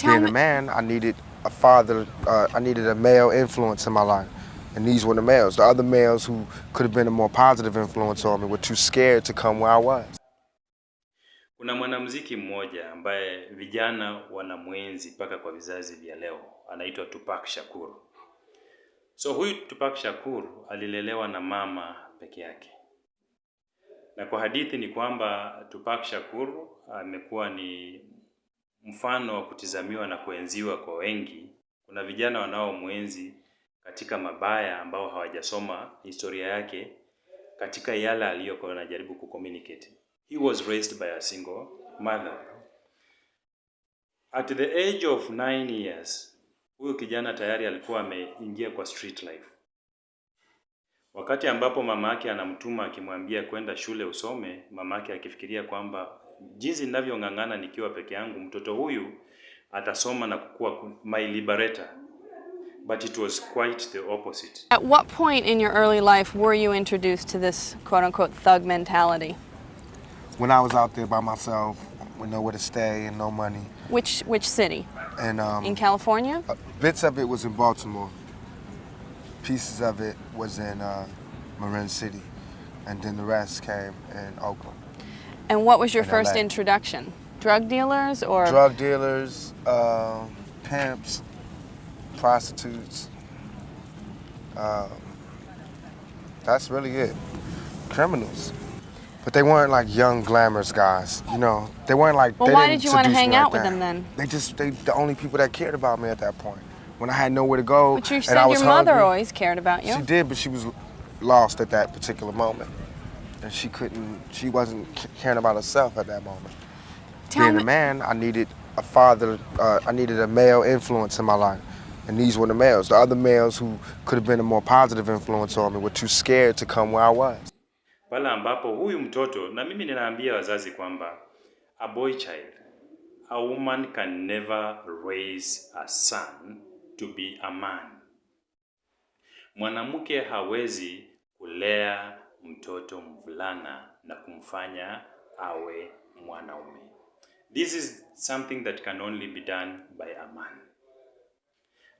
Being a man, I needed a father, I needed a male influence in my life. And these were the males. The other males who could have been a more positive influence on me were too scared to come where I was. Kuna mwanamuziki mmoja ambaye vijana wanamwenzi mpaka kwa vizazi vya leo. Anaitwa Tupac Shakur. So huyu Tupac Shakur alilelewa na mama peke yake. Na kwa hadithi ni kwamba Tupac Shakur amekuwa ni mfano wa kutizamiwa na kuenziwa kwa wengi. Kuna vijana wanaomwenzi katika mabaya ambao hawajasoma historia yake katika yale aliyokuwa anajaribu kucommunicate. He was raised by a single mother. At the age of 9 years, huyu kijana tayari alikuwa ameingia kwa street life. Wakati ambapo mama yake anamtuma akimwambia kwenda shule usome, mama yake akifikiria kwamba jinsi ninavyong'ang'ana nikiwa peke yangu, mtoto huyu atasoma na kukua my liberator. But it was quite the opposite. At what point in your early life were you introduced to this quote-unquote thug mentality? When I was out there by myself, with nowhere to stay and no money. Which city? And in California? Bits of it was in Baltimore. Pieces of it was in Marin City. And then the rest came in Oakland. And what was your first introduction? Drug dealers or? Drug dealers, pimps, prostitutes. That's really it. Criminals. But they weren't like young, glamorous guys, you know. They weren't like. Well, why did you want to hang out with them then? They the only people that cared about me at that point. When I had nowhere to go, but you and said I was your mother hungry, always cared about you. She did, but she was lost at that particular moment, and she wasn't caring about herself at that moment. Being a man, I needed a father, I needed a male influence in my life. And these were the males. The other males who could have been a more positive influence on me were too scared to come where I was. Pale ambapo huyu mtoto, na mimi ninaambia wazazi kwamba a boy child, a woman can never raise a son to be a man. Mwanamke hawezi kulea mtoto mvulana na kumfanya awe mwanaume. This is something that can only be done by a man.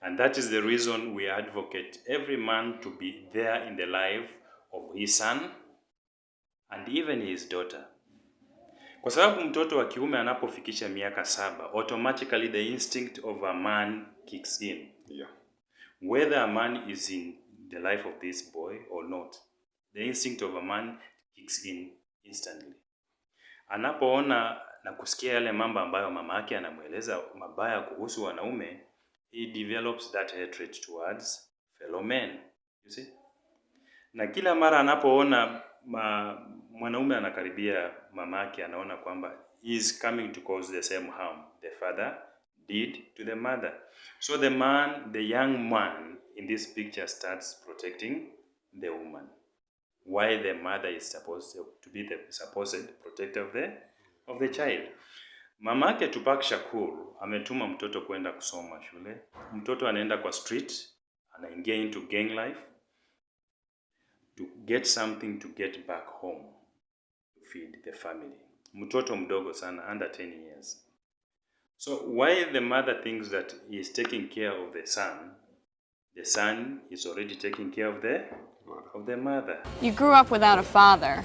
And that is the reason we advocate every man to be there in the life of his son and even his daughter. Kwa sababu mtoto wa kiume anapofikisha miaka 7, automatically the instinct of a man kicks in. Yeah. Whether a man is in the life of this boy or not, the instinct of a man kicks in instantly. Anapoona na kusikia yale mambo ambayo mama yake anamueleza mabaya kuhusu wanaume, he develops that hatred towards fellow men. You see? Na kila mara anapoona mwanaume anakaribia mamake, anaona kwamba he is coming to cause the same harm the father did to the mother. So the young man in this picture starts protecting the woman, while the mother is supposed to be the supposed protector of the child. Mamake Tupac Shakur ametuma mtoto kwenda kusoma shule. Mtoto anaenda kwa street, anaingia into gang life to get something to get back home to feed the family. Mtoto mdogo sana, under 10 years. So while the mother thinks that he is taking care of the son is already taking care of the mother. You grew up without a father.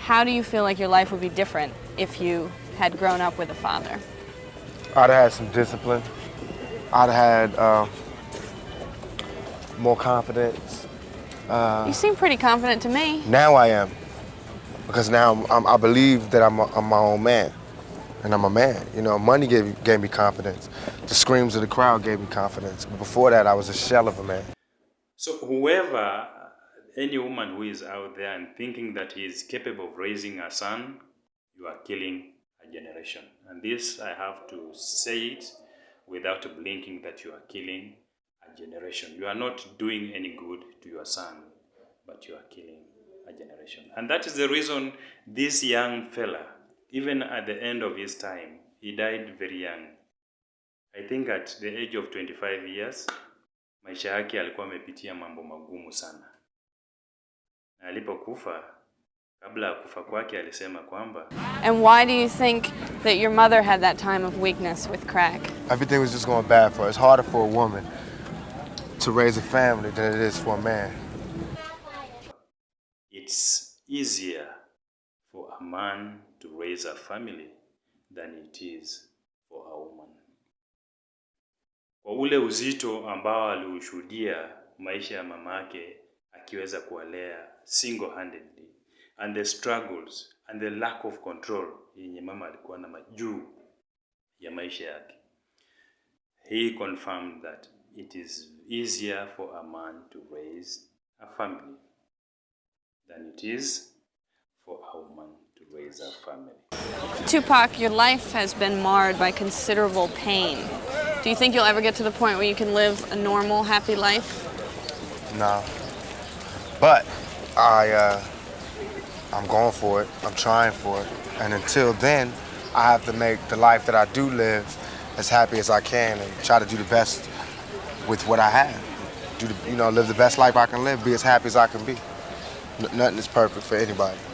How do you feel like your life would be different if you had grown up with a father? I'd have had some discipline. I'd have had more confidence. You seem pretty confident to me. Now I am, because now I believe that I'm my own man, and I'm a man. You know, money gave me confidence. The screams of the crowd gave me confidence. But before that, I was a shell of a man. So any woman who is out there and thinking that he is capable of raising a son, you are killing a generation. And this, I have to say it without blinking, that you are killing a generation. You are not doing any good to your son, but you are killing a generation. And that is the reason this young fella, even at the end of his time, he died very young. I think at the age of 25 years, maisha yake alikuwa amepitia mambo magumu sana. Na alipokufa, Kabla ya kufa kwake alisema kwamba And why do you think that your mother had that time of weakness with crack? Everything was just going bad for her. It's harder for a woman to raise a family than it is for a man. it's easier for a man to raise a family than it is for a woman. Kwa ule uzito ambao aliushuhudia maisha ya mamake akiweza kuwalea single-handedly, and the struggles and the lack of control yenye mama alikuwa na juu ya maisha yake, he confirmed that it is easier for a man to raise a family than it is for a woman to raise a family. Tupac, your life has been marred by considerable pain. Do you think you'll ever get to the point where you can live a normal, happy life? No. But I'm going for it. I'm trying for it. And until then, I have to make the life that I do live as happy as I can and try to do the best with what I have. Live the best life I can live, be as happy as I can be. Nothing is perfect for anybody.